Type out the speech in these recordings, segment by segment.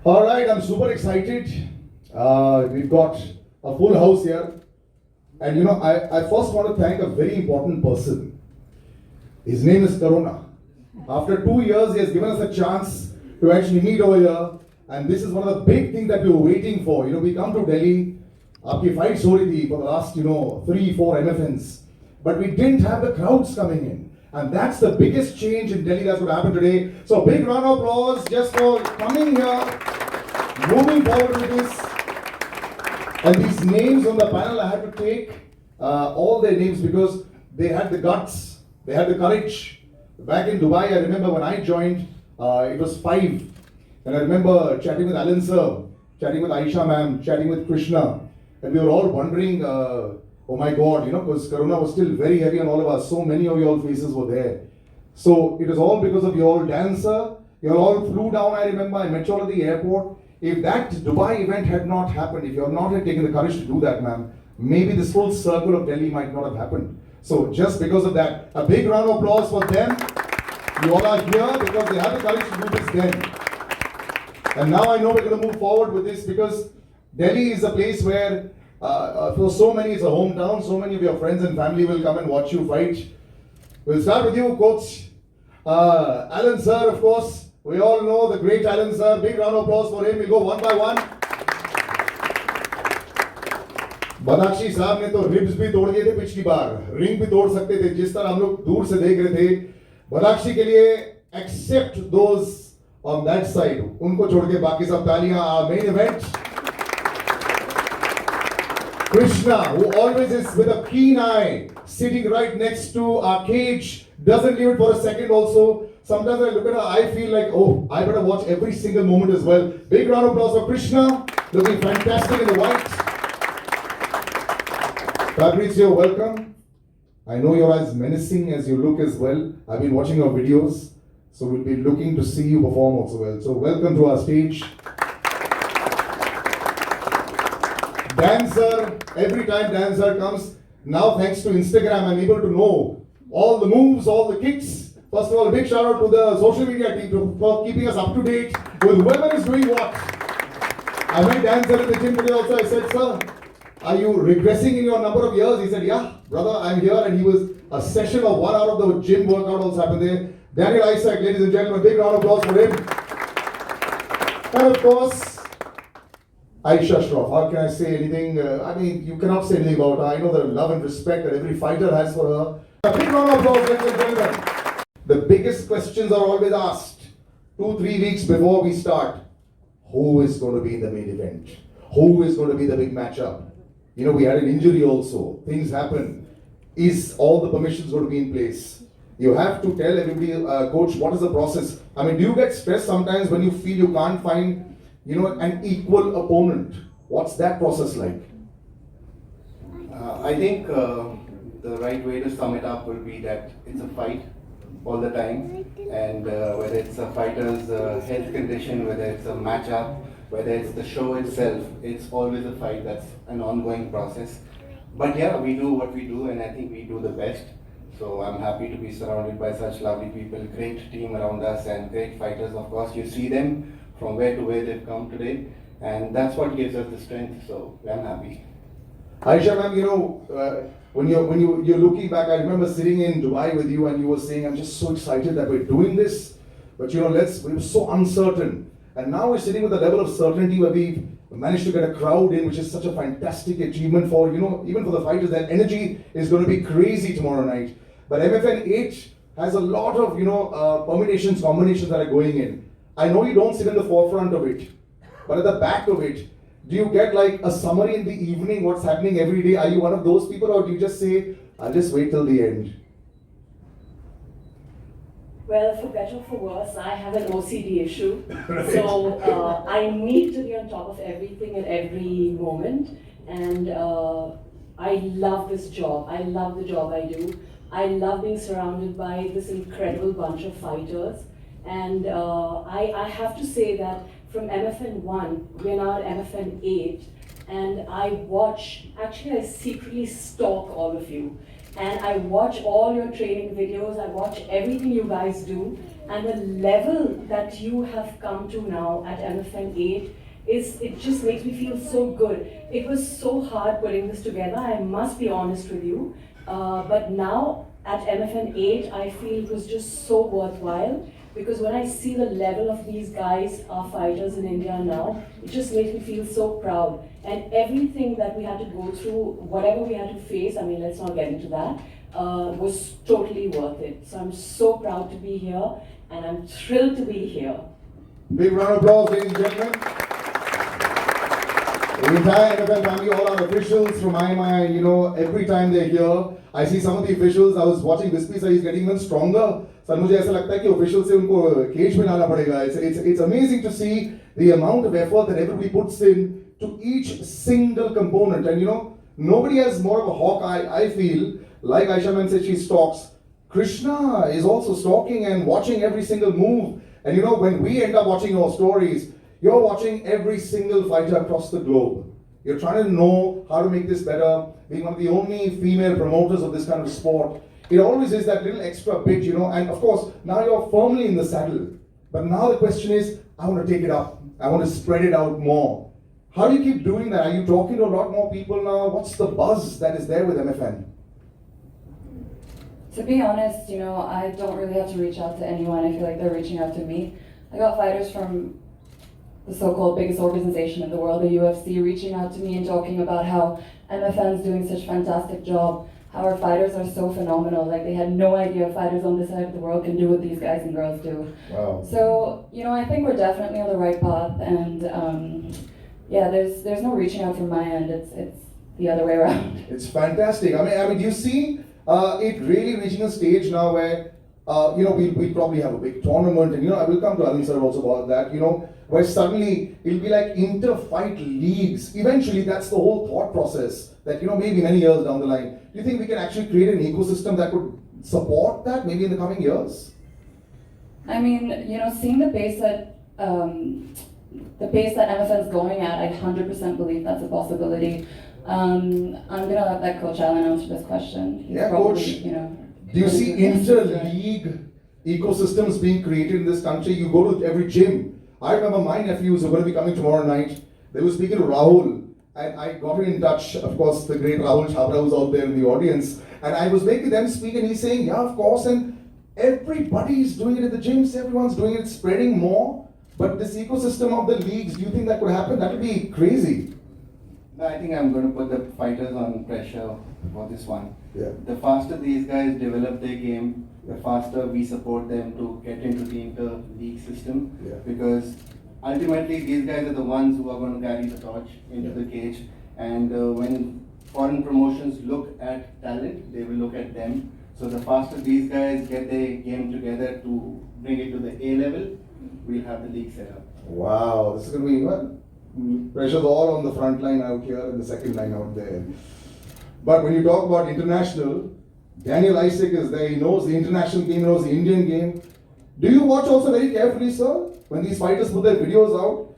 All right, I'm super excited. We've got a full house here. And I first want to thank a very important person. His name is Karuna. After 2 years, he has given us a chance to actually meet over here. And this is one of the big things that we were waiting for. We come to Delhi, aapki fights ho rahi thi for the last, 3-4 MFNs. But we didn't have the crowds coming in. And that's the biggest change in Delhi that's going to happen today. So big round of applause just for coming here, moving forward with this. And these names on the panel, I had to take all their names because they had the guts, they had the courage. Back in Dubai, I remember when I joined, it was 5. And I remember chatting with Alan sir, chatting with Aisha ma'am, chatting with Krishna. And we were all wondering, oh my God, because Corona was still very heavy on all of us. So many of your faces were there. So it was all because of your dancer. You all flew down, I remember. I met you all at the airport. If that Dubai event had not happened, if you have not had taken the courage to do that, ma'am, maybe this whole circle of Delhi might not have happened. So just because of that, a big round of applause for them. You all are here because they have the courage to do this then. And now I know we're going to move forward with this because Delhi is a place where for so many, it's a hometown. So many of your friends and family will come and watch you fight. We'll start with you, Coach. Alan sir, of course. We all know the great Alan sir. Big round of applause for him. We'll go one by one. Badakshi साहब ने तो ribs भी तोड़ दिए थे पिछली बार, ring भी तोड़ सकते थे जिस तरह हम लोग दूर से देख रहे थे. बदाक्षी के लिए except those on that side, उनको छोड़ के बाकी सब तालियां. Our main event, Krishna, who always is with a keen eye, sitting right next to our cage, doesn't leave it for a second also. Sometimes I look at her, I feel like, oh, I better watch every single moment as well. Big round of applause for Krishna, looking fantastic in the white. Fabrizio, welcome. I know you're as menacing as you look as well. I've been watching your videos, so we'll be looking to see you perform also well. So welcome to our stage. Dancer, every time Dancer comes, now thanks to Instagram, I'm able to know all the moves, all the kicks. First of all, a big shout out to the social media team for keeping us up to date with whoever is doing what. I met Dancer in the gym today also. I said, sir, are you regressing in your number of years? He said, yeah, brother, I'm here. And he was a session of 1 hour of the gym workout also happened there. Daniel Isaac, ladies and gentlemen, big round of applause for him. And of course, Aisha Shroff, how can I say anything? I mean, you cannot say anything about her. I know the love and respect that every fighter has for her. A big round of applause, ladies and gentlemen. The biggest questions are always asked 2-3 weeks before we start. Who is going to be in the main event? Who is going to be the big matchup? We had an injury also. Things happen. Is all the permissions going to be in place? You have to tell everybody, coach, what is the process? I mean, do you get stressed sometimes when you feel you can't find, an equal opponent? What's that process like? I think the right way to sum it up will be that it's a fight all the time, and whether it's a fighter's health condition, whether it's a matchup, whether it's the show itself, it's always a fight. That's an ongoing process. But yeah, we do what we do, and I think we do the best. So I'm happy to be surrounded by such lovely people, great team around us, and great fighters. Of course, you see them from where to where they've come today, and that's what gives us the strength. So I'm happy. Aisha ma'am, when you're looking back, I remember sitting in Dubai with you, and you were saying, I'm just so excited that we're doing this, but we were so uncertain. And now we're sitting with a level of certainty where we managed to get a crowd in, which is such a fantastic achievement for, even for the fighters. That energy is going to be crazy tomorrow night. But MFN 8 has a lot of, permutations, combinations that are going in. I know you don't sit in the forefront of it, but at the back of it, do you get like a summary in the evening, what's happening every day? Are you one of those people, or do you just say, I'll just wait till the end? Well, for better or for worse, I have an OCD issue. So I need to be on top of everything at every moment. And I love this job. I love the job I do. I love being surrounded by this incredible bunch of fighters. And I have to say that from MFN 1, we're now at MFN 8. And I secretly stalk all of you. And I watch all your training videos, I watch everything you guys do, And the level that you have come to now at MFN 8 it just makes me feel so good. It was so hard putting this together, I must be honest with you. But now at MFN 8, I feel it was just so worthwhile, because when I see the level of these guys, our fighters in India now, it just makes me feel so proud. And everything that we had to go through, whatever we had to face, I mean, let's not get into that, was totally worth it. So I'm so proud to be here, and I'm thrilled to be here. Big round of applause, ladies and gentlemen. The entire NFL family, all our officials from AIMMAA, you know, every time they're here, I see some of the officials. I was watching Wispy, so he's getting even stronger. So मुझे ऐसा लगता है कि officials से उनको cage में लाना पड़ेगा. It's amazing to see the amount of effort that everybody puts in to each single component. And you know, nobody has more of a hawk eye, I feel. Like Aisha Man said, she stalks. Krishna is also stalking and watching every single move. And you know, when we end up watching your stories, you're watching every single fighter across the globe. You're trying to know how to make this better. Being one of the only female promoters of this kind of sport, it always is that little extra bit, you know. And of course, now you're firmly in the saddle. But now the question is, I want to take it up. I want to spread it out more. How do you keep doing that? Are you talking to a lot more people now? What's the buzz that is there with MFN? To be honest, you know, I don't really have to reach out to anyone. I feel like they're reaching out to me. I got fighters from the so-called biggest organization in the world, the UFC, reaching out to me and talking about how MFN's doing such a fantastic job, how our fighters are so phenomenal. Like, they had no idea fighters on this side of the world can do what these guys and girls do. Wow. So, you know, I think we're definitely on the right path, and yeah, there's no reaching out from my end. It's the other way around. It's fantastic. I mean, do you see it really reaching a stage now where, you know, we'll probably have a big tournament, and you know, I will come to Alan sir also about that, you know, where suddenly it'll be like inter-fight leagues. Eventually, that's the whole thought process, that, you know, maybe many years down the line. Do you think we can actually create an ecosystem that could support that maybe in the coming years? I mean, you know, seeing the pace that MFN is going at, I 100% believe that's a possibility. I'm gonna let Coach Allen answer this question. He's probably, Coach. you know, Do you see inter-league ecosystems being created in this country? You go to every gym. I remember my nephews are going to be coming tomorrow night. They were speaking to Rahul, and I got him in touch. Of course, the great Rahul Chabra was out there in the audience, and I was making them speak, and he's saying, yeah, of course, and everybody's doing it at the gyms. Everyone's doing it, spreading more. But this ecosystem of the leagues, do you think that could happen? That would be crazy. No, I think I'm going to put the fighters on pressure for this one. Yeah. The faster these guys develop their game, the faster we support them to get into the inter-league system. Yeah. Because ultimately these guys are the ones who are going to carry the torch into the cage. And when foreign promotions look at talent, they will look at them. So the faster these guys get their game together to bring it to the A level, we'll have the league set up. Wow, this is going to be what? Pressure's all on the front line out here and the second line out there. But when you talk about international, Daniel Isaac is there. He knows the international game, he knows the Indian game. Do you watch also very carefully, sir? When these fighters put their videos out,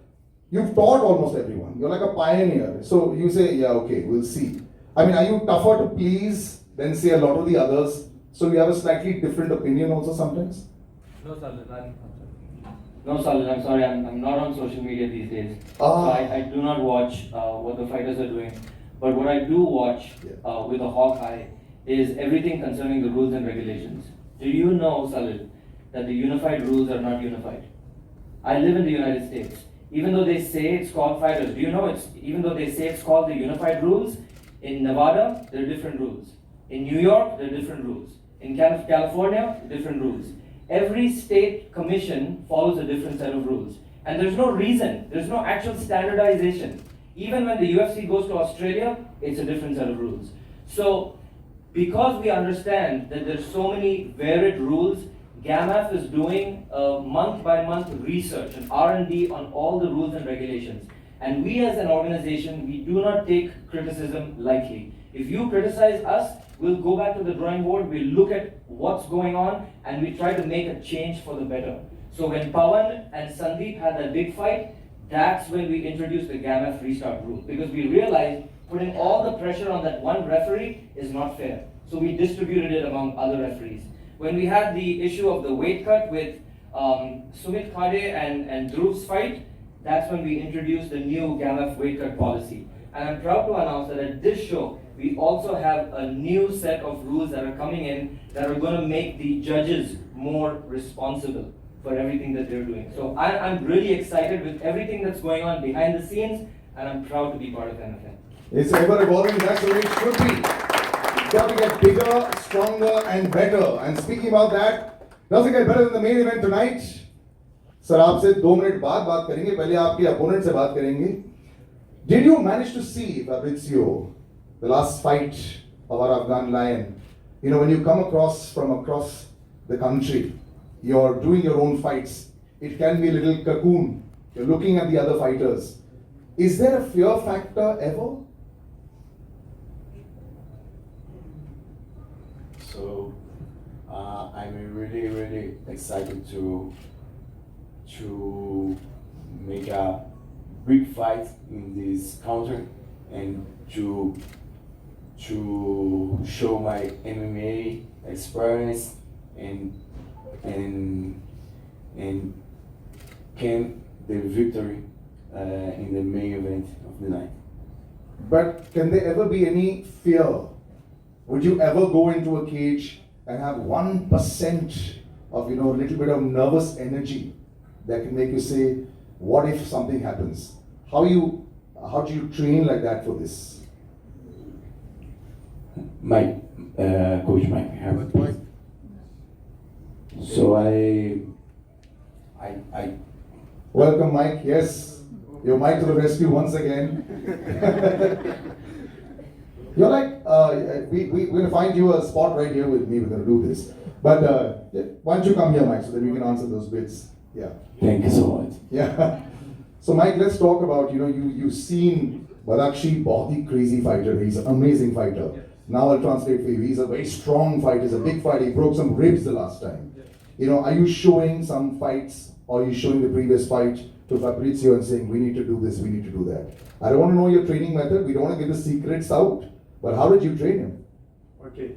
you've taught almost everyone. You're like a pioneer. So you say, yeah, okay, we'll see. I mean, are you tougher to please than say a lot of the others? So you have a slightly different opinion also sometimes? No, Salil, no, Salil, I'm sorry, I'm not on social media these days. So I do not watch what the fighters are doing. But what I do watch with a hawk eye is everything concerning the rules and regulations. Do you know, Salil, that the unified rules are not unified? I live in the United States. Even though they say it's called fighters, do you know even though they say it's called the unified rules, in Nevada, there are different rules. In New York, there are different rules. In California, different rules. Every state commission follows a different set of rules. And there's no reason, there's no actual standardization. Even when the UFC goes to Australia, it's a different set of rules. So, because we understand that there's so many varied rules, GAMMAF is doing month-by-month research and R&D on all the rules and regulations. And we as an organization, we do not take criticism lightly. If you criticize us, we'll go back to the drawing board, we'll look at what's going on, and we try to make a change for the better. So when Pawan and Sandeep had that big fight, that's when we introduced the GAMMAF restart rule. Because we realized putting all the pressure on that one referee is not fair. So we distributed it among other referees. When we had the issue of the weight cut with Sumit Khade and Dhruv's fight, that's when we introduced the new GAMMAF weight cut policy. And I'm proud to announce that at this show, we also have a new set of rules that are coming in that are going to make the judges more responsible for everything that they're doing. So I'm really excited with everything that's going on behind the scenes, and I'm proud to be part of MFN. It's ever evolving, that's the way it should be. It's got to get bigger, stronger, and better. And speaking about that, does it get better than the main event tonight? Sir, आपसे 2 minute बाद बात करेंगे, पहले आपके opponent से बात करेंगे. Did you manage to see, Fabrizio, the last fight of our Afghan lion? You know, when you come across from across the country, you're doing your own fights. It can be a little cocoon. You're looking at the other fighters. Is there a fear factor ever? So I'm really excited to make a big fight in this country and to show my MMA experience and gain the victory in the main event of the night. But can there ever be any fear? Would you ever go into a cage and have 1% of, a little bit of nervous energy that can make you say, what if something happens? How do you train like that for this? Mike, Coach Mike. So I Welcome, Mike. Yes, your Mike to the rescue once again. You're like, we're going to find you a spot right here with me. We're going to do this. But why don't you come here, Mike, so that we can answer those bits. Yeah. Thank you so much. Yeah. So, Mike, let's talk about, you've seen Badakhshi, बहुत ही crazy fighter. He's an amazing fighter. Now I'll translate for you. He's a very strong fighter. He's a big fighter. He broke some ribs the last time. Are you showing some fights, or are you showing the previous fight to Fabrizio and saying, we need to do this, we need to do that? I don't want to know your training method. We don't want to give the secrets out. But how did you train him? Ok.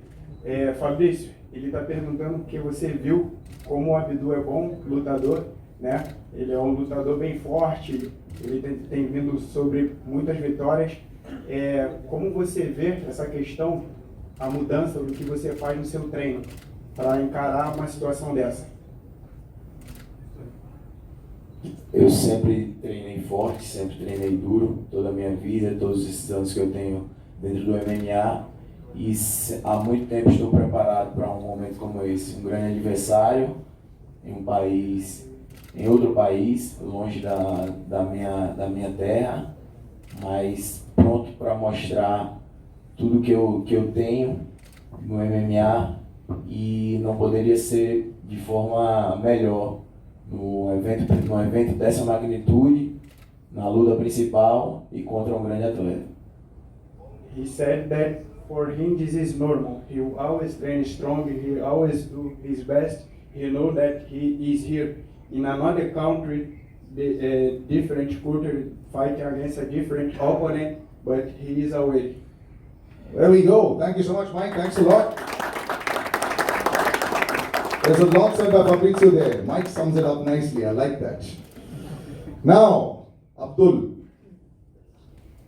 Fabrício, ele está perguntando que você viu como o Abdu é bom lutador, né? Ele é um lutador bem forte, ele tem vindo sobre muitas vitórias. Como você vê essa questão, a mudança do que você faz no seu treino para encarar uma situação dessa? Eu sempre treinei forte, sempre treinei duro, toda a minha vida, todos esses anos que eu tenho dentro do MMA, e há muito tempo estou preparado para um momento como esse, um grande adversário em outro país, longe da minha terra, mas pronto para mostrar tudo que eu tenho no MMA, e não poderia ser de forma melhor no evento dessa magnitude, na luta principal e contra um grande atleta. He said that for him this is normal. He will always train strong, he always do his best. He know that he is here in another country, different culture, fighting against a different opponent, but he is away. There we go. Thank you so much, Mike. Thanks a lot. There's a lot said by Fabrizio there. Mike sums it up nicely. I like that. Now, Abdul.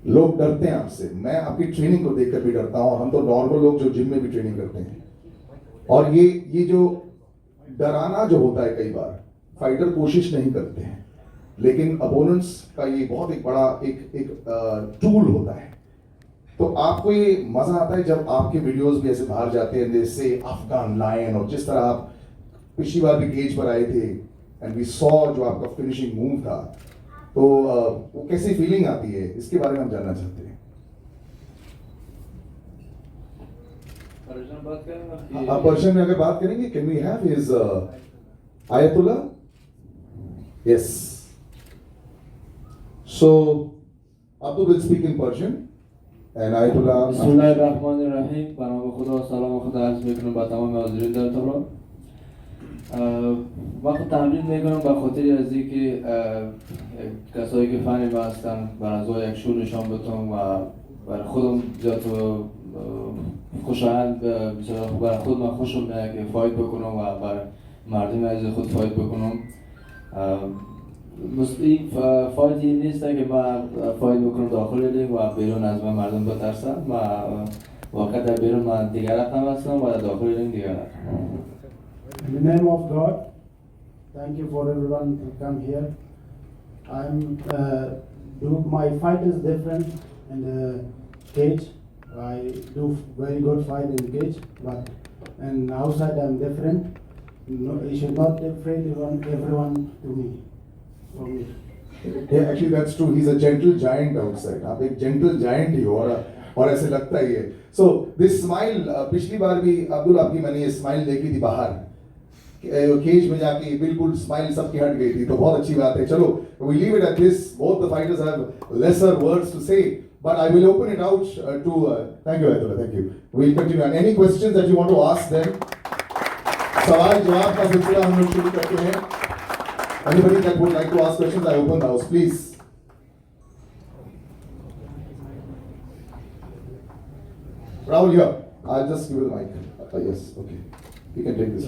लोग डरते हैं आपसे. मैं आपकी training को देखकर भी डरता हूँ. हम तो नॉर्मल लोग जो जिम में भी ट्रेनिंग करते हैं. और ये जो डराना जो होता है कई बार फाइटर कोशिश नहीं करते हैं, लेकिन अपोनेंट्स का ये बहुत एक बड़ा एक टूल होता है. तो आपको ये मजा आता है जब आपके वीडियोस भी ऐसे बाहर जाते हैं जैसे अफगान लायन, और जिस तरह आप पिछली बार भी केज पर आए थे एंड वी सॉ जो आपका फिनिशिंग मूव था, तो वो कैसी फीलिंग आती है, इसके बारे में हम जानना चाहते हैं. आप पर्शियन में अगर बात करेंगे, कैन वी हैव हिज आयतुल्लाह? Yes. So Abdul will speak in Persian and Ayatollah. बिस्मिल्लाहिर्रहमानिर्रहीम. به نام خدا سلام و خدا عرض میکنم با تمام حاضرین در تهران. وقت تمرین میکنم به خاطر از اینکه کسایی که فن ما هستن بر از یک شور نشان بدم و برای خودم زیاد خوشایند، برای خود من خوشم میاد که فایت بکنم و برای مردم از خود فایت بکنم این فایت این نیست که من فایت بکنم داخل رینگ و بیرون از من مردم بترسن و واقعا در بیرون من دیگر رقم هستم و در داخل رینگ دیگر رقم. In the name of God, thank you for everyone to come here. My fight is different in the cage. I do very good fight in the cage, but and outside I'm different. No, you should not afraid everyone to me. For me. Yeah, actually that's true. He's a gentle giant outside. आप एक gentle giant ही हो और ऐसे लगता ही है. So this smile पिछली बार भी अब्दुल आपकी मैंने ये smile देखी थी बाहर. केज में जाके बिल्कुल स्माइल सबकी हट गई थी तो बहुत अच्छी बात है. चलो we leave it at this. Both the fighters have lesser words to say, but I will open it out to thank you Ayatollah, thank you. We'll continue. And any questions that you want to ask them? सवाल जवाब का सिलसिला हम लोग शुरू करते हैं. Anybody that would like to ask questions, I open the house, please. Rahul here. I'll just give you the mic. Yes, okay. You can take this.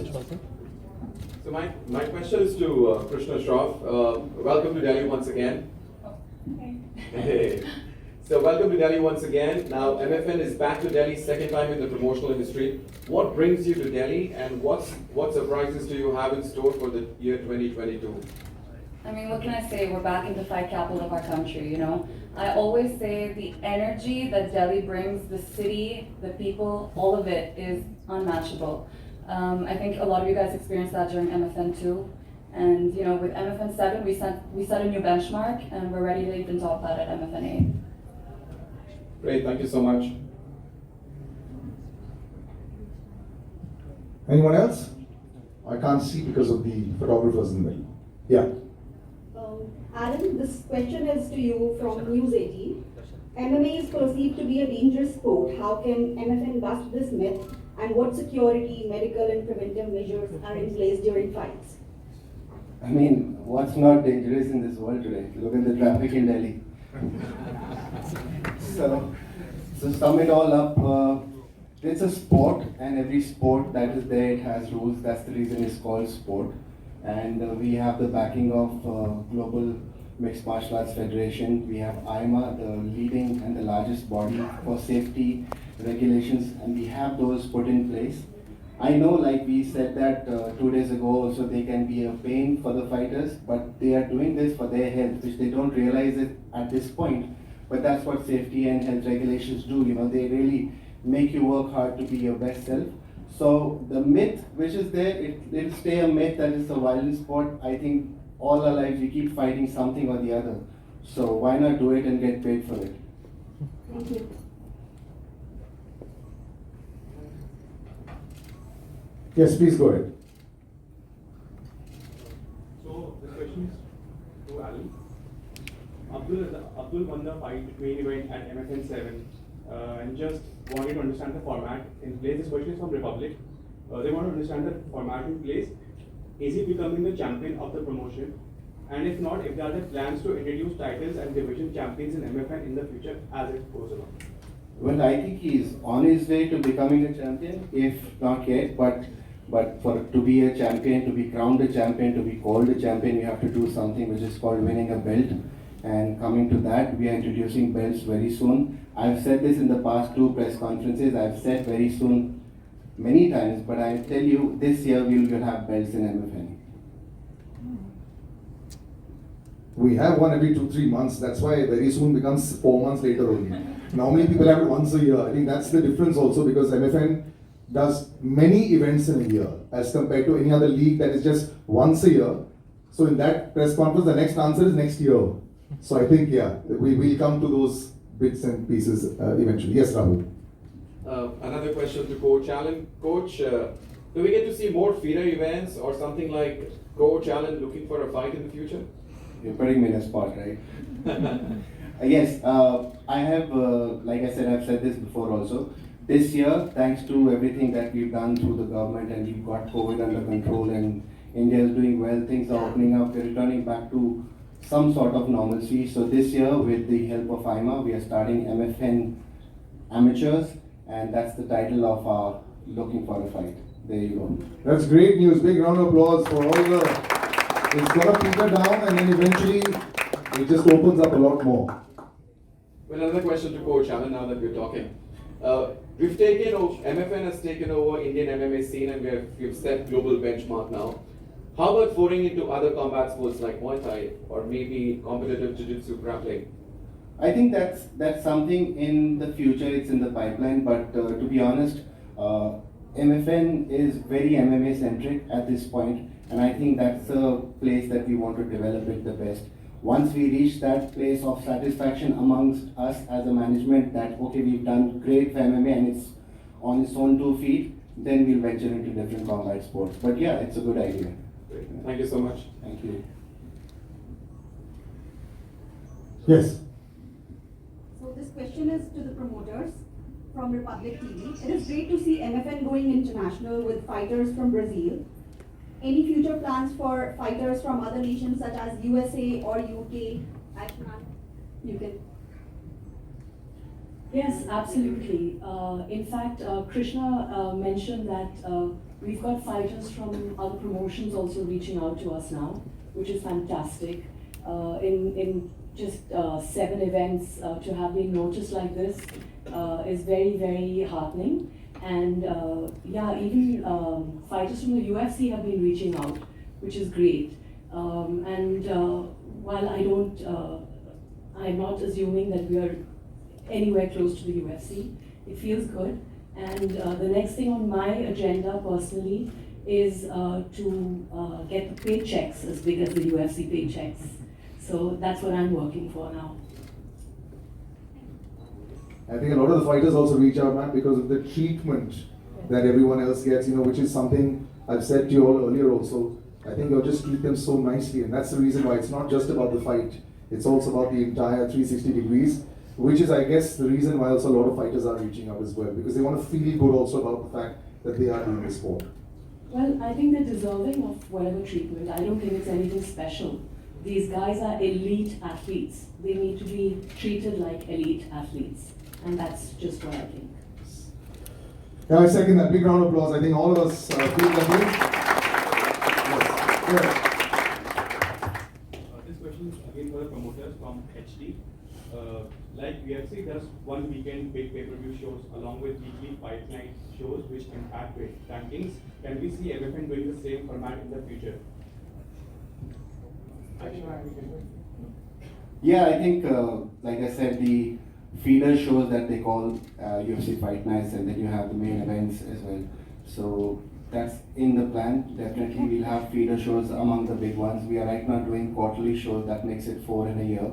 So my question is to Krishna Shroff. Welcome to Delhi once again. Hey. So welcome to Delhi once again. Now MFN is back to Delhi second time in the promotional history. What brings you to Delhi and what surprises do you have in store for the year 2022? I mean, what can I say? We're back in the fight capital of our country, you know? I always say the energy that Delhi brings, the city, the people, all of it is unmatchable. I think a lot of you guys experienced that during MFN 2. And you know, with MFN 7, we set a new benchmark and we're ready to even top that at MFN 8. Great, thank you so much. Anyone else? I can't see because of the photographers in the middle. Yeah. Adam, this question is to you from News 18. MMA is perceived to be a dangerous sport. How can MFN bust this myth? And what security, medical and preventive measures are in place during fights? I mean, what's not dangerous in this world today? Look at the traffic in Delhi. So sum it all up, it's a sport, and every sport that is there, it has rules. That's the reason it's called sport. And we have the backing of Global Mixed Martial Arts Federation. We have AIMMAA, the leading and the largest body for safety regulations, and we have those put in place. I know, like we said that 2 days ago, so they can be a pain for the fighters, but they are doing this for their health, which they don't realize it at this point. But that's what safety and health regulations do. You know, they really make you work hard to be your best self. So the myth which is there, it'll stay a myth that it's a violent sport. I think all our lives we keep fighting something or the other. So why not do it and get paid for it? Thank you. Yes, please go ahead. So the question is to Ali. Abdul won the fight main event at MFN 7 and just wanted to understand the format in place. This question is from Republic. They want to understand the format in place. Is he becoming the champion of the promotion? And if not, if there are plans to introduce titles and division champions in MFN in the future as it goes along? Well, I think he's on his way to becoming a champion, if not yet, but to be a champion, to be crowned a champion, to be called a champion, you have to do something which is called winning a belt. And coming to that, we are introducing belts very soon. I've said this in the past 2 press conferences. I've said very soon many times, but I tell you, this year we will have belts in MFN. We have one every 2-3 months. That's why very soon becomes 4 months later only. Normally people have it once a year. I think that's the difference also, because MFN does many events in a year as compared to any other league that is just once a year. So in that press conference, the next answer is next year. So I think, yeah, we will come to those bits and pieces eventually. Yes, Rahul. Another question to Coach Allen. Coach, do we get to see more feeder events or something like Coach Allen looking for a fight in the future? You're putting me in a spot, right? Yes, I have, like I said, I've said this before also. This year, thanks to everything that we've done through the government and we've got COVID under control and India is doing well, things are opening up, we're returning back to some sort of normalcy. So this year, with the help of AIMMAA, we are starting MFN Amateurs, and that's the title of our Looking for a Fight. there you go. That's great news. Big round of applause for all the. It's gonna peter down and then eventually it just opens up a lot more. Well, another question to Coach Alan now that we're talking. We've taken over, MFN has taken over Indian MMA scene and we've set global benchmark now. How about foraying into other combat sports like Muay Thai or maybe competitive Jiu-Jitsu grappling? I think that's something in the future, it's in the pipeline, but to be honest, MFN is very MMA centric at this point, and I think that's a place that we want to develop it the best. Once we reach that place of satisfaction amongst us as a management that, okay, we've done great for MMA and it's on its own 2 feet, then we'll venture into different combat sports. But yeah, it's a good idea. Great. Thank you so much. Thank you. Yes. So this question is to the promoters from Republic TV. It is great to see MFN going international with fighters from Brazil. Any future plans for fighters from other nations such as USA or UK? You can. Yes, absolutely. In fact, Krishna mentioned that we've got fighters from other promotions also reaching out to us now, which is fantastic. In just 7 events, to have been noticed like this is very, very heartening. And yeah, even fighters from the UFC have been reaching out, which is great. And while I'm not assuming that we are anywhere close to the UFC, it feels good. And the next thing on my agenda personally is to get the paychecks as big as the UFC paychecks. So that's what I'm working for now. I think a lot of the fighters also reach out, man, because of the treatment that everyone else gets, which is something I've said to you all earlier also. I think you'll just treat them so nicely, and that's the reason why it's not just about the fight. It's also about the entire 360 degrees, which is, I guess, the reason why also a lot of fighters are reaching out as well, because they want to feel good also about the fact that they are doing the sport. Well, I think they're deserving of whatever treatment. I don't think it's anything special. These guys are elite athletes. They need to be treated like elite athletes. And that's just what I think. Yeah, I second that. Big round of applause. I think all of us feel that way. Yes. This question is again for the promoters from HD. Like UFC does one weekend big pay-per-view shows along with weekly fight night shows which impact rankings. Can we see MFN doing the same format in the future? Yeah, I think, like I said, the feeder shows that they call UFC Fight Nights, and then you have the main events as well. So that's in the plan. Definitely we'll have feeder shows among the big ones. We are right now doing quarterly shows, that makes it 4 in a year.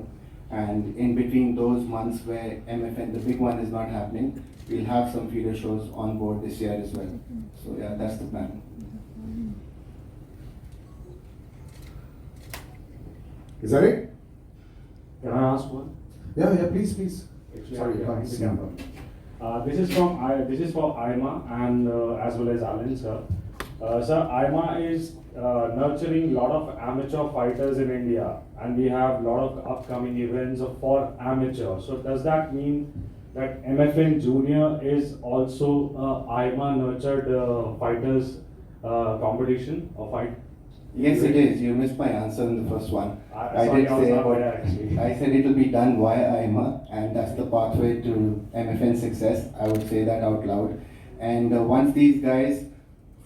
And in between those months where MFN, the big one, is not happening, we'll have some feeder shows on board this year as well. So yeah, that's the plan. Is that it? Can I ask one? Yeah, please. Sorry, This is for AIMMAA and as well as Alan, sir. Sir, AIMMAA is nurturing a lot of amateur fighters in India, and we have a lot of upcoming events for amateur. So does that mean that MFN Junior is also AIMMAA nurtured fighters competition or fight? Yes, it is. You missed my answer in the first one. I said it will be done via AIMMAA, and that's the pathway to MFN success. I would say that out loud. And once these guys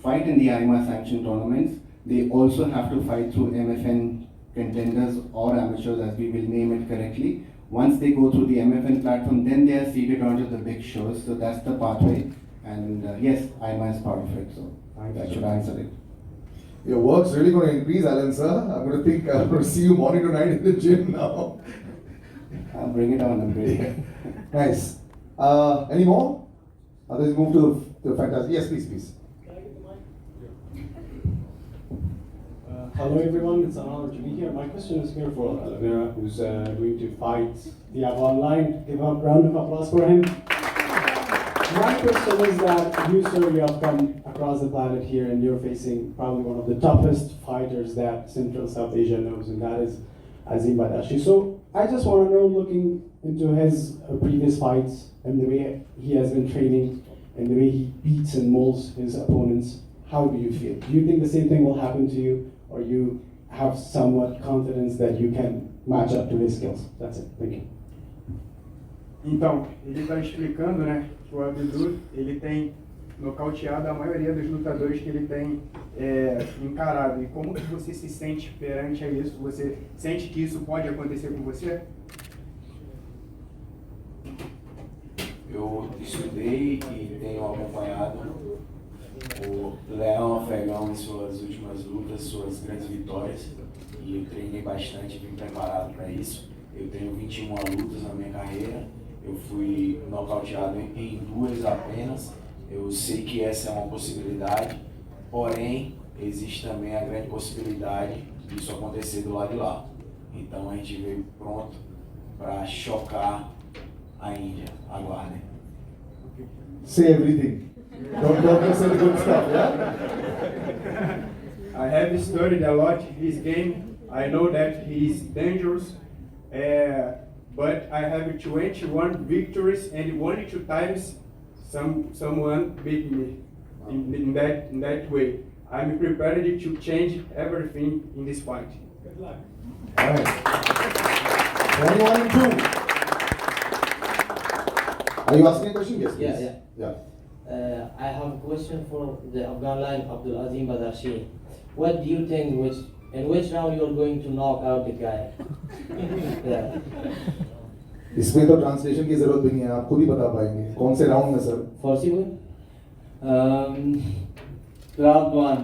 fight in the AIMMAA sanctioned tournaments, they also have to fight through MFN contenders or amateurs, as we will name it correctly. Once they go through the MFN platform, then they are seeded onto the big shows. So that's the pathway. And yes, AIMMAA is part of it. So that should answer it. Your work's really going to increase, Alan, sir. I'm going to see you morning to night in the gym now. Bring it on, bring it. Nice. Any more? Others move to the fantastic. Yes, please. Hello everyone, it's an honor to be here. My question is here for Oliveira, who's going to fight Diego online. Give a round of applause for him. My question is that you, sir, you have come across the planet here and you're facing probably one of the toughest fighters that Central South Asia knows, and that is Badakhshi. So I just want to know, looking into his previous fights and the way he has been training and the way he beats and molds his opponents, how do you feel? Do you think the same thing will happen to you, or you have somewhat confidence that you can match up to his skills? That's it. Thank you. Então, ele está explicando, né, que o Abdul, ele tem nocauteado a maioria dos lutadores que ele tem encarado. E como que você se sente perante a isso? Você sente que isso pode acontecer com você? Eu estudei e tenho acompanhado o Leão Afegão em suas últimas lutas, suas grandes vitórias, e eu treinei bastante, vim preparado para isso. Eu tenho 21 lutas na minha carreira, eu fui nocauteado em 2 apenas. Eu sei que essa é uma possibilidade, porém existe também a grande possibilidade disso acontecer do lado de lá. Então a gente veio pronto para chocar a Índia. Aguardem. Say everything. Don't just say the good stuff, yeah? I have studied a lot his game. I know that he is dangerous, but I have 21 victories and only 2 times someone beat me in that way. I'm prepared to change everything in this fight. Good luck. All right. 21 and 2. Are you asking a question? Yes, please. Yeah. I have a question for the Afghan lion, Abdul Azim Badakhshi. What do you think, in which round you are going to knock out the guy? Yeah. इसमें तो translation की जरूरत भी नहीं है, आप खुद ही बता पाएंगे कौन से राउंड में सर? Possible? Round 1.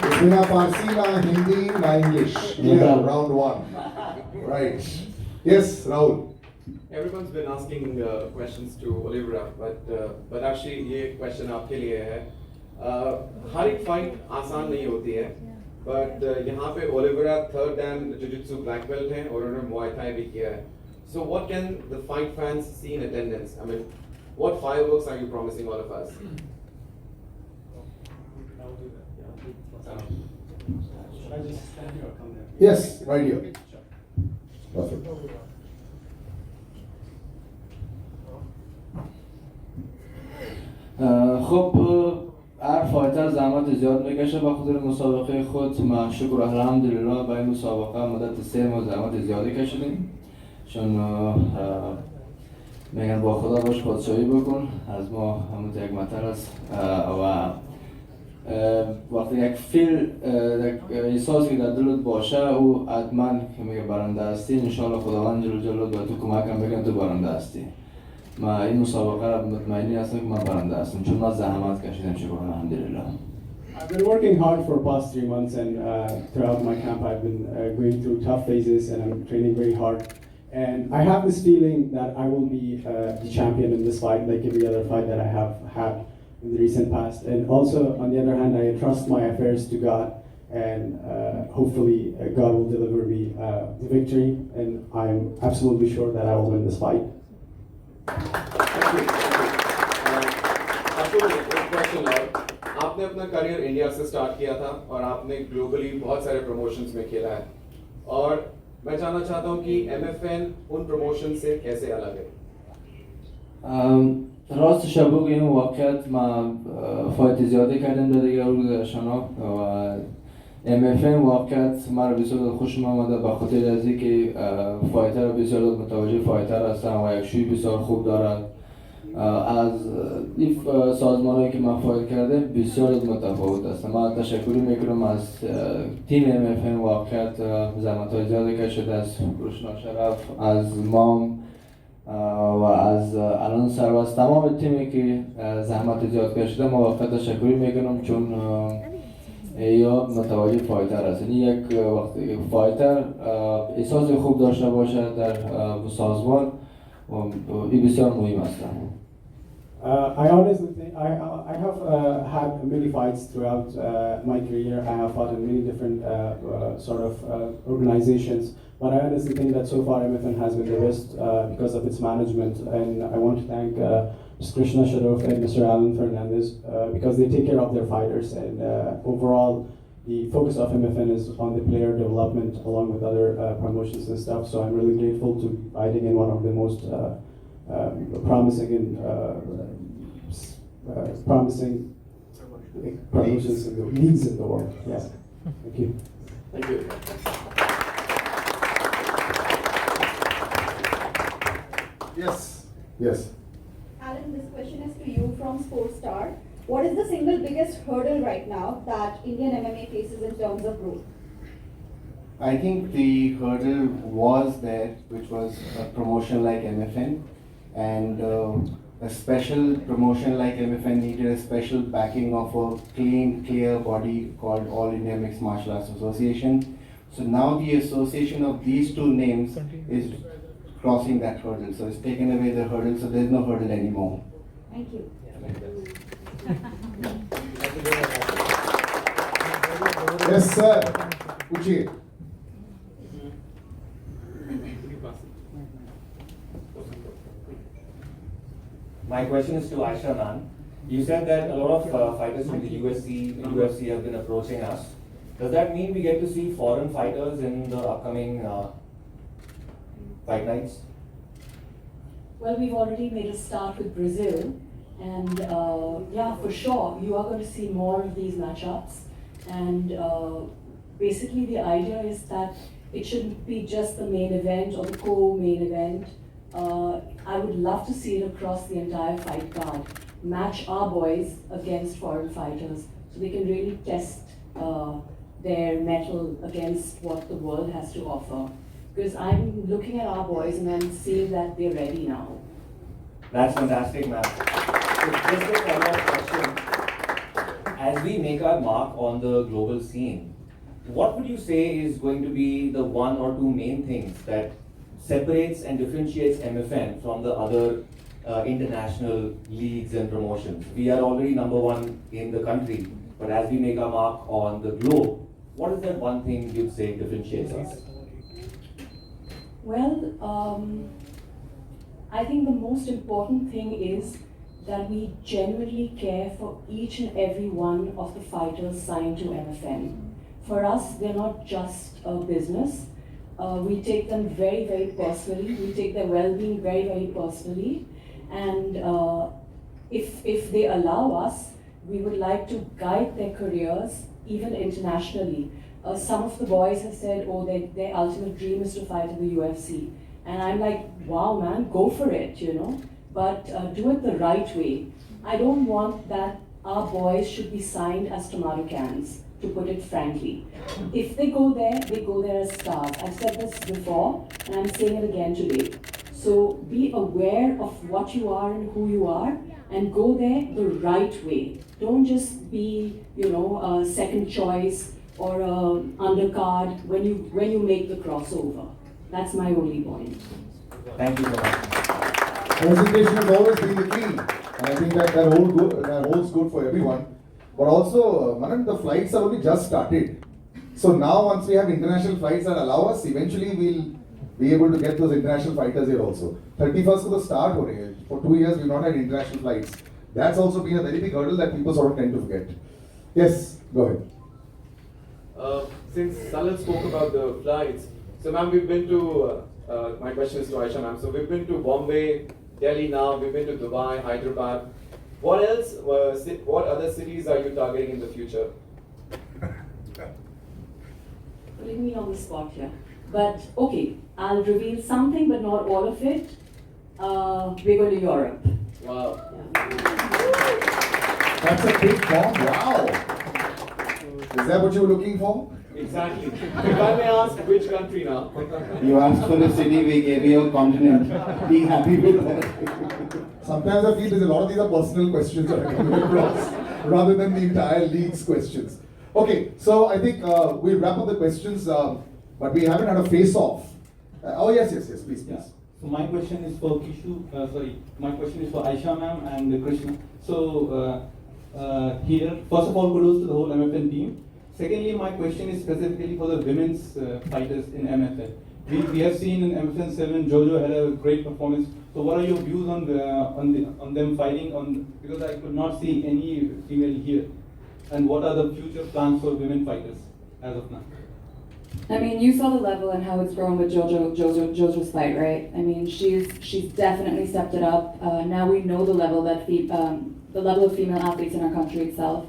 इसमें ना फारसी, ना हिंदी, ना English. Yeah, round 1. Right. Yes, Rahul. Everyone's been asking questions to Oliveira, but actually ये question आपके लिए है. हर एक fight आसान नहीं होती है, but यहाँ पे Oliveira 3rd dan Jiu-Jitsu black belt हैं और उन्होंने Muay Thai भी किया है. So what can the fight fans see in attendance? I mean, what fireworks are you promising all of us? Should I just stand here or come there? Yes, right here. Perfect. خب هر فایتر زحمت زیاد میکشه به خاطر مسابقه خود. ما شکر الحمدلله برای مسابقه مدت 3 ماه زحمت زیادی کشیدیم، چون میگن با خدا باش پادشاهی بکن، از ما همون یک مطر است و وقتی یک فیل احساس که در دلت باشه او حتما که میگه برنده هستی، انشاءالله خداوند جل جلاله به تو کمکم بگن تو برنده هستی. ما این مسابقه را مطمئنی هستم که من برنده هستم، چون من زحمت کشیدم شکر الحمدلله. I've been working hard for past 3 months, and throughout my camp I've been going through tough phases, and I'm training very hard. And I have this feeling that I will be the champion in this fight, like every other fight that I have had in the recent past. And also, on the other hand, I trust my affairs to God, and hopefully God will deliver me the victory, and I'm absolutely sure that I will win this fight. आपको एक question है. आपने अपना career India से start किया था और आपने ग्लोबली बहुत सारे प्रमोशंस में खेला है, और मैं जानना चाहता हूँ कि MFN उन प्रमोशन से कैसे अलग है? راستش بگویم واقعیت ما فایت زیادی کردیم در دیگه ارگزشان‌ها و MFN واقعیت مرا بسیار خوشم آمده به خاطر از اینکه فایتر بسیار متوجه فایتر هستن و یک شوی بسیار خوب دارد. از این سازمان‌هایی که من فایت کردم بسیار متفاوت است. من تشکری میکنم از تیم MFN، واقعیت زحمت‌های زیادی کشیده، از کرشنا شرف، از مام و از الان سرواز تمام تیمی که زحمت زیاد کشیده ما واقعا تشکری میکنم، چون یا متوجه فایتر است. یعنی یک وقتی فایتر احساس خوب داشته باشه در سازمان این بسیار مهم است. I honestly think I have had many fights throughout my career. I have fought in many different sort of organizations, but I honestly think that so far MFN has been the best because of its management, and I want to thank Mr. Krishna Sharaf and Mr. Alan Fernandez because they take care of their fighters, and overall the focus of MFN is on the player development along with other promotions and stuff. So I'm really grateful to be fighting in one of the most promising promotions in the leagues in the world. Yes. Thank you. Thank you. Yes. Yes. Alan, this question is to you from Sports Star. What is the single biggest hurdle right now that Indian MMA faces in terms of growth? I think the hurdle was there, which was a promotion like MFN, and a special promotion like MFN needed a special backing of a clean, clear body called All India Mixed Martial Arts Association. So now the association of these two names is crossing that hurdle. So it's taken away the hurdle, so there's no hurdle anymore. Thank you. Yes, sir. Uchi. My question is to Aisha ma'am. You said that a lot of fighters from the UFC have been approaching us. Does that mean we get to see foreign fighters in the upcoming fight nights? Well, we've already made a start with Brazil, and yeah, for sure, you are going to see more of these matchups. And basically, the idea is that it shouldn't be just the main event or the co-main event. I would love to see it across the entire fight card. Match our boys against foreign fighters so they can really test their mettle against what the world has to offer. Because I'm looking at our boys and I'm seeing that they're ready now. That's fantastic, ma'am. So just a follow-up question. As we make our mark on the global scene, what would you say is going to be the one or two main things that separates and differentiates MFN from the other international leagues and promotions? We are already #1 in the country, but as we make our mark on the globe, what is that one thing you'd say differentiates us? Well, I think the most important thing is that we genuinely care for each and every one of the fighters signed to MFN. For us, they're not just a business. We take them very, very personally. We take their well-being very, very personally. And if they allow us, we would like to guide their careers, even internationally. Some of the boys have said, oh, their ultimate dream is to fight in the UFC. And I'm like, wow, man, go for it, you know. But do it the right way. I don't want that our boys should be signed as tomato cans, to put it frankly. If they go there as stars. I've said this before, and I'm saying it again today. So be aware of what you are and who you are, and go there the right way. Don't just be, you know, a second choice or a undercard when you make the crossover. That's my only point. Thank you so much. Presentation has always been the key, and I think that holds good for everyone. But also, Manan, the flights have only just started. So now once we have international flights that allow us, eventually we'll be able to get those international fighters here also. 31st to the start, for 2 years we've not had international flights. That's also been a very big hurdle that people sort of tend to forget. Yes, go ahead. Since Salil spoke about the flights, so ma'am, we've been to, my question is to Aisha ma'am, so we've been to Bombay, Delhi now, we've been to Dubai, Hyderabad. What else, what other cities are you targeting in the future? Putting me on the spot here. But okay, I'll reveal something but not all of it. We're going to Europe. Wow. That's a big bomb, wow. Is that what you were looking for? Exactly. If I may ask, which country now? You asked for a city, we gave you a continent. Be happy with that. Sometimes I feel there's a lot of these are personal questions that are coming across rather than the entire league's questions. Okay, so I think we'll wrap up the questions, but we haven't had a face-off. Oh yes, please. Yeah. So my question is for my question is for Aisha ma'am and Krishna. So here, first of all, kudos to the whole MFN team. Secondly, my question is specifically for the women's fighters in MFN. We have seen in MFN 7, Jojo had a great performance. So what are your views on them fighting because I could not see any female here. And what are the future plans for women fighters as of now? I mean, you saw the level and how it's grown with Jojo's fight, right? I mean, she's definitely stepped it up. Now we know the level that the level of female athletes in our country itself.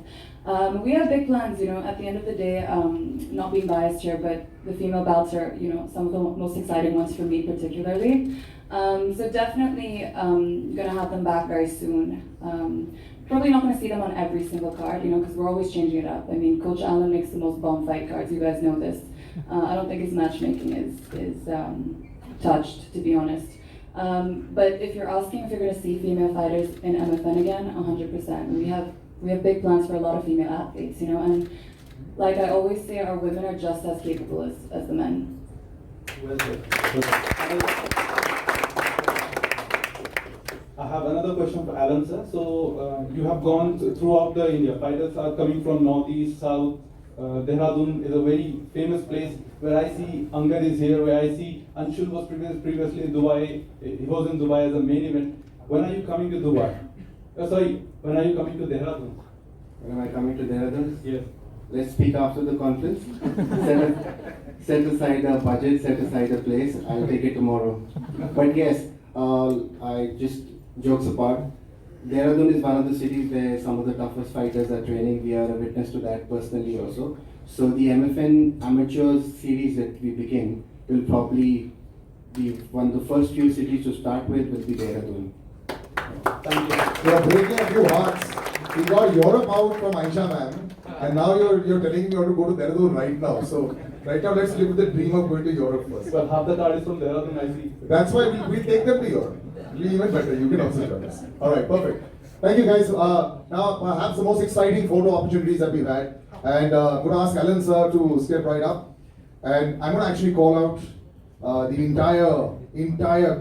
We have big plans, you know. At the end of the day, not being biased here, but the female bouts are, you know, some of the most exciting ones for me particularly. So definitely gonna have them back very soon. Probably not gonna see them on every single card, you know, because we're always changing it up. I mean, Coach Allen makes the most bomb fight cards. You guys know this. I don't think his matchmaking is touched, to be honest. But if you're asking if you're going to see female fighters in MFN again, 100%. We have big plans for a lot of female athletes, you know. And like I always say, our women are just as capable as the men. Well said. I have another question for Alan, sir. So you have gone throughout the India. Fighters are coming from northeast, south. Dehradun is a very famous place where I see Angad is here, where I see Anshul was previously in Dubai. He was in Dubai as a main event. When are you coming to Dubai? When are you coming to Dehradun? When am I coming to Dehradun? Yes. Let's speak after the conference. set aside a budget, set aside a place. I'll take it tomorrow. But yes, I just jokes apart. Dehradun is one of the cities where some of the toughest fighters are training. We are a witness to that personally also. So the MFN Amateurs series that we begin will probably be one of the first few cities to start with will be Dehradun. Thank you. You're breaking a few hearts. We got Europe out from Aisha ma'am, and now you're telling me you have to go to Dehradun right now. So right now let's live with the dream of going to Europe first. Well, half the card is from Dehradun, I see. That's why we take them to Europe. It'll be even better. You can also join us. All right, perfect. Thank you guys. Now perhaps the most exciting photo opportunities that we've had. And I'm going to ask Alan sir to step right up. And I'm going to actually call out the entire